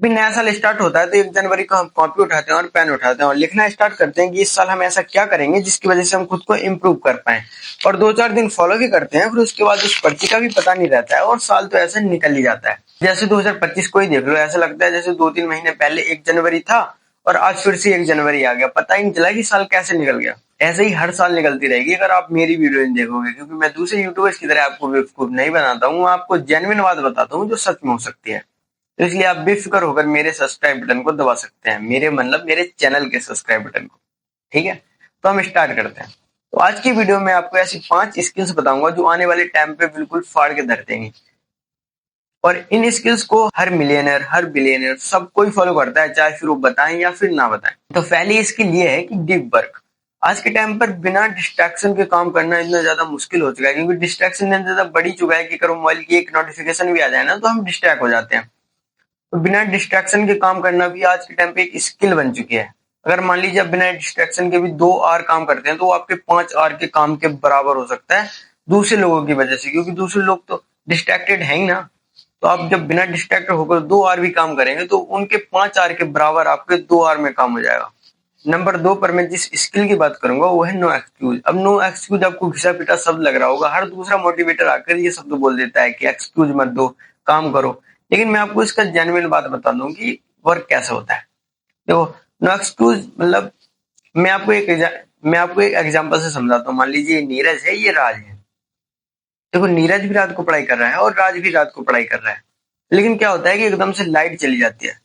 भी नया साल स्टार्ट होता है तो 1 जनवरी को हम कॉपी उठाते हैं और पेन उठाते हैं और लिखना स्टार्ट करते हैं कि इस साल हम ऐसा क्या करेंगे जिसकी वजह से हम खुद को इम्प्रूव कर पाए। और 2-4 दिन फॉलो भी करते हैं, फिर उसके बाद उस पर्ची का भी पता नहीं रहता है और साल तो ऐसे निकल ही जाता है। जैसे 2025 को ही देख लो, ऐसा लगता है जैसे 2-3 महीने पहले 1 जनवरी था और आज फिर से 1 जनवरी आ गया, पता ही नहीं चला कि साल कैसे निकल गया। ऐसे ही हर साल निकलती रहेगी अगर आप मेरी वीडियो नहीं देखोगे, क्योंकि मैं दूसरे यूट्यूबर्स की तरह आपको बेवकूफ नहीं बनाता हूँ, आपको जेन्युइन बात बताता हूँ जो सच में हो सकती है। तो इसलिए आप बेफिक्र होकर मेरे सब्सक्राइब बटन को दबा सकते हैं, मेरे मतलब मेरे चैनल के सब्सक्राइब बटन को। ठीक है, तो हम स्टार्ट करते हैं। तो आज की वीडियो में आपको ऐसी 5 स्किल्स बताऊंगा जो आने वाले टाइम पे बिल्कुल फाड़ के धर देंगे। और इन स्किल्स को हर मिलियनर, हर बिलियनर सब कोई फॉलो करता है, चाहे फिर वो बताएं या फिर ना बताएं। तो पहली स्किल ये है कि डीप वर्क। आज के टाइम पर बिना डिस्ट्रैक्शन के काम करना इतना ज्यादा मुश्किल हो चुका है, क्योंकि डिस्ट्रैक्शन इतना ज्यादा बढ़ ही चुका है कि अगर मोबाइल की एक नोटिफिकेशन भी आ जाए ना तो हम डिस्ट्रैक्ट हो जाते हैं। तो बिना डिस्ट्रैक्शन के काम करना भी आज के टाइम पे एक स्किल बन चुकी है। अगर मान लीजिए आप बिना डिस्ट्रैक्शन के भी 2 आवर काम करते हैं तो वो आपके 5 आवर के काम के बराबर हो सकता है, दूसरे लोगों की वजह से, क्योंकि दूसरे लोग तो डिस्ट्रैक्टेड है ही ना। तो आप जब बिना डिस्ट्रैक्टेड होकर 2 आवर भी काम करेंगे तो उनके 5 आवर के बराबर आपके 2 आवर में काम हो जाएगा। नंबर 2 पर मैं जिस स्किल की बात करूंगा वो है नो एक्सक्यूज। अब नो एक्सक्यूज आपको घिसा पिटा शब्द लग रहा होगा, हर दूसरा मोटिवेटर आकर ये शब्द बोल देता है कि एक्सक्यूज मत दो, काम करो। लेकिन मैं आपको इसका जेन्युइन बात बता दूं कि वर्क कैसे होता है। देखो, नो एक्सक्यूज मतलब मैं आपको एक एग्जांपल से समझाता हूँ। मान लीजिए ये नीरज है, ये राज है। देखो, नीरज भी रात को पढ़ाई कर रहा है और राज भी रात को पढ़ाई कर रहा है। लेकिन क्या होता है कि एकदम से लाइट चली जाती है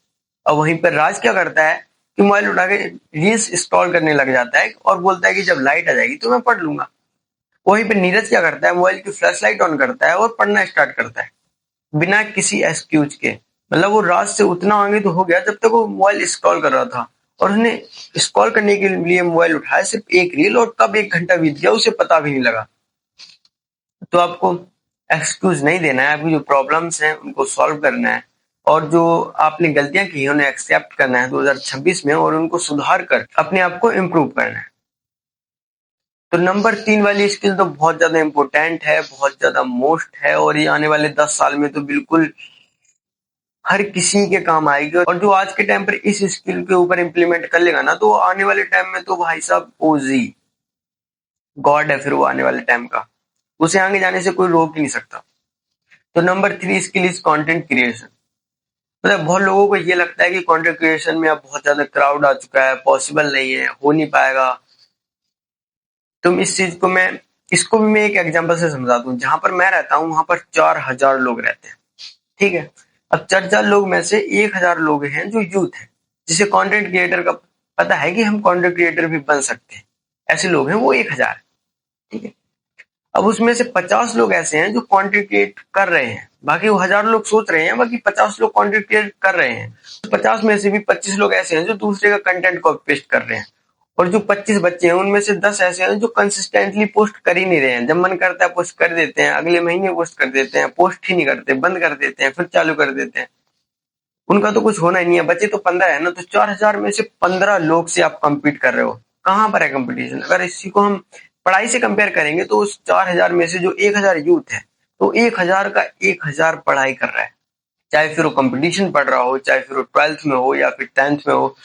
और वहीं पर राज क्या करता है कि मोबाइल उठा के रील्स स्क्रॉल करने लग जाता है और बोलता है कि जब लाइट आ जाएगी तो मैं पढ़ लूंगा। वहीं पे नीरज क्या करता है, मोबाइल की फ्लैश लाइट ऑन करता है और पढ़ना स्टार्ट करता है बिना किसी एक्सक्यूज के। मतलब वो रात से उतना आगे तो हो गया जब तक वो मोबाइल स्क्रॉल कर रहा था और उसने स्क्रॉल करने के लिए मोबाइल उठाया सिर्फ एक रील और कब 1 घंटा बीत गया उसे पता भी नहीं लगा। तो आपको एक्सक्यूज नहीं देना है, आपकी जो प्रॉब्लम्स हैं उनको सॉल्व करना है और जो आपने गलतियां की हैं उन्हें एक्सेप्ट करना है 2026 में और उनको सुधार कर अपने आप को इम्प्रूव करना है। तो नंबर 3 वाली स्किल तो बहुत ज्यादा इंपॉर्टेंट है, बहुत ज्यादा मोस्ट है और ये आने वाले 10 साल में तो बिल्कुल हर किसी के काम आएगी। और जो आज के टाइम पर इस स्किल के ऊपर इम्प्लीमेंट कर लेगा ना तो आने वाले टाइम में तो भाई साहब ओजी गॉड है, फिर वो आने वाले टाइम का, उसे आगे जाने से कोई रोक ही नहीं सकता। तो number 3 skill is content creation. मतलब बहुत लोगों को ये लगता है कि कंटेंट क्रिएशन में अब बहुत ज्यादा क्राउड आ चुका है, पॉसिबल नहीं है, हो नहीं पाएगा। तुम इस चीज को मैं इसको भी मैं एक एग्जांपल से समझा दूं। जहां पर मैं रहता हूं वहां पर 4,000 लोग रहते हैं। ठीक है, अब 4,000 लोग में से 1,000 लोग हैं जो यूथ है, जिसे कंटेंट क्रिएटर का पता है कि हम कंटेंट क्रिएटर भी बन सकते हैं। ऐसे लोग हैं वो 1,000। ठीक है, अब उसमें से 50 लोग ऐसे हैं जो कंटेंट क्रिएट कर रहे हैं, बाकी वो 1,000 लोग सोच रहे हैं, बाकी 50 लोग कंटेंट क्रिएट कर रहे हैं। 50 में से भी 25 लोग ऐसे हैं जो दूसरे का कंटेंट कॉपी पेस्ट कर रहे हैं और जो 25 बच्चे हैं उनमें से 10 ऐसे हैं जो कंसिस्टेंटली पोस्ट कर ही नहीं रहे हैं। जब मन करता है पोस्ट कर देते हैं, अगले महीने पोस्ट कर देते हैं, पोस्ट ही नहीं करते, बंद कर देते हैं, फिर चालू कर देते हैं। उनका तो कुछ होना ही नहीं है। बचे तो 15 है ना, तो 4,000 में से 15 लोग से आप compete कर रहे हो। कहाँ पर है कंपटीशन? अगर इसी को हम पढ़ाई से कंपेयर करेंगे तो उस 4,000 में से जो 1,000 यूथ है, तो 1,000 का 1,000 पढ़ाई कर रहा है। चाहे फिर वो कंपटीशन पढ़ रहा हो, चाहे फिर वो 12th में हो या फिर 10th में हो,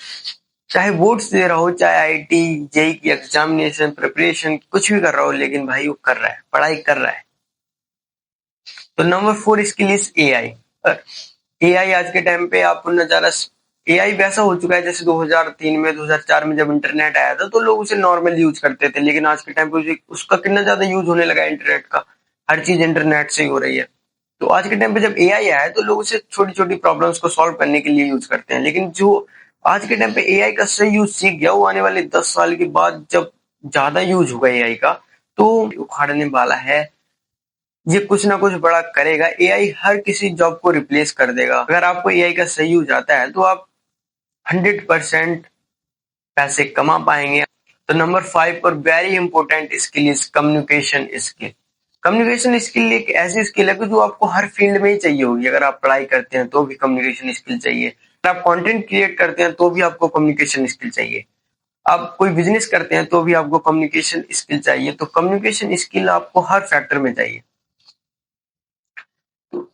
चाहे बोर्ड्स दे रहा हो, चाहे आईआईटी जेईई की एग्जामिनेशन प्रिपरेशन कुछ भी कर रहा हो, लेकिन भाई वो कर रहा है, पढ़ाई कर रहा है। तो number 4 skill is AI. AI आज के टाइम पे आपको नजारा, एआई वैसा हो चुका है जैसे 2003 में 2004 में जब इंटरनेट आया था तो लोग उसे नॉर्मल यूज करते थे, लेकिन आज के टाइम पे उसका कितना ज्यादा यूज होने लगा है इंटरनेट का। हर चीज इंटरनेट से ही हो रही है। तो आज के टाइम पे जब एआई आया है तो लोग उसे छोटी छोटी प्रॉब्लम्स को सॉल्व करने के लिए यूज करते हैं, लेकिन जो आज के टाइम पे एआई का सही यूज सीख गया वो आने वाले 10 साल के बाद जब ज्यादा यूज होगा एआई का तो उखाड़ने वाला है। ये कुछ ना कुछ बड़ा करेगा। एआई हर किसी जॉब को रिप्लेस कर देगा। अगर आपको एआई का सही यूज आता है तो आप 100% पैसे कमा पाएंगे। तो नंबर 5 पर very important skill is communication skill. Communication skill एक ऐसी स्किल है कि जो आपको हर फील्ड में ही चाहिए होगी। अगर आप पढ़ाई करते हैं तो भी कम्युनिकेशन स्किल चाहिए, अगर आप कंटेंट क्रिएट करते हैं तो भी आपको कम्युनिकेशन स्किल चाहिए, आप कोई बिजनेस करते हैं तो भी आपको कम्युनिकेशन स्किल चाहिए। तो कम्युनिकेशन स्किल आपको हर फैक्टर में चाहिए।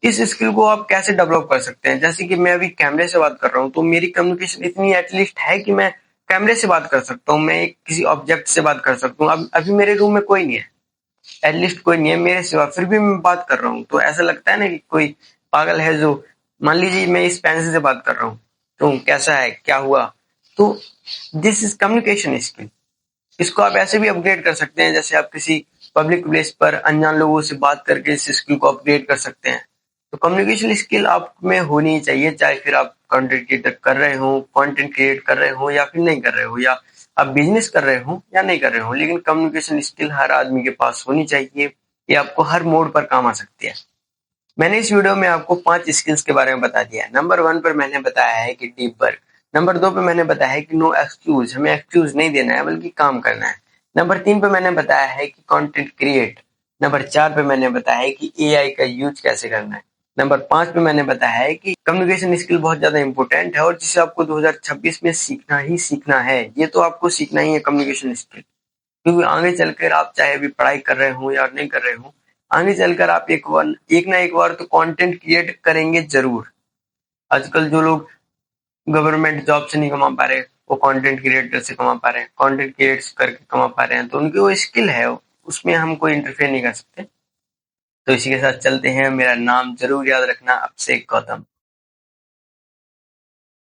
इस स्किल को आप कैसे डेवलप कर सकते हैं? जैसे कि मैं अभी कैमरे से बात कर रहा हूँ, तो मेरी कम्युनिकेशन इतनी एटलीस्ट है कि मैं कैमरे से बात कर सकता हूँ, मैं किसी ऑब्जेक्ट से बात कर सकता हूँ। अब अभी मेरे रूम में कोई नहीं है, एटलीस्ट कोई नहीं है मेरे सिवा, फिर भी मैं बात कर रहा हूँ। तो ऐसा लगता है ना कि कोई पागल है जो, मान लीजिए मैं इस पेंसिल से बात कर रहा हूँ, तो कैसा है, क्या हुआ? तो दिस इज कम्युनिकेशन स्किल। इसको आप ऐसे भी अपग्रेड कर सकते हैं, जैसे आप किसी पब्लिक प्लेस पर अनजान लोगों से बात करके इस स्किल को अपग्रेड कर सकते हैं। तो कम्युनिकेशन स्किल आप में होनी ही चाहिए, चाहे फिर आप कंटेंट क्रिएटर कर रहे हो, कंटेंट क्रिएट कर रहे हो या फिर नहीं कर रहे हो, या आप बिजनेस कर रहे हो या नहीं कर रहे हो, लेकिन कम्युनिकेशन स्किल हर आदमी के पास होनी चाहिए। ये आपको हर मोड पर काम आ सकती है। मैंने इस वीडियो में आपको 5 स्किल्स के बारे में बता दिया है। नंबर 1 पर मैंने बताया है कि डीप वर्क। नंबर 2 पे मैंने बताया है कि नो एक्सक्यूज, हमें एक्सक्यूज नहीं देना है बल्कि काम करना है। नंबर 3 पे मैंने बताया है कि कंटेंट क्रिएट। नंबर 4 पे मैंने बताया है कि एआई का यूज कैसे करना है। नंबर 5 पे मैंने बताया है कि कम्युनिकेशन स्किल बहुत ज्यादा इंपॉर्टेंट है और जिसे आपको 2026 में सीखना ही सीखना है। ये तो आपको सीखना ही है कम्युनिकेशन स्किल, क्योंकि आगे चलकर आप चाहे अभी पढ़ाई कर रहे हो या नहीं कर रहे हो, आगे चलकर आप एक ना एक बार तो कंटेंट क्रिएट करेंगे जरूर। आजकल जो लोग गवर्नमेंट जॉब से नहीं कमा पा रहे, वो कंटेंट क्रिएटर से कमा पा रहे हैं, कंटेंट क्रिएट करके कमा पा रहे हैं, तो उनकी वो स्किल है, उसमें हम कोई इंटरफेयर नहीं कर सकते। तो इसी के साथ चलते हैं, मेरा नाम जरूर याद रखना, अभिषेक गौतम।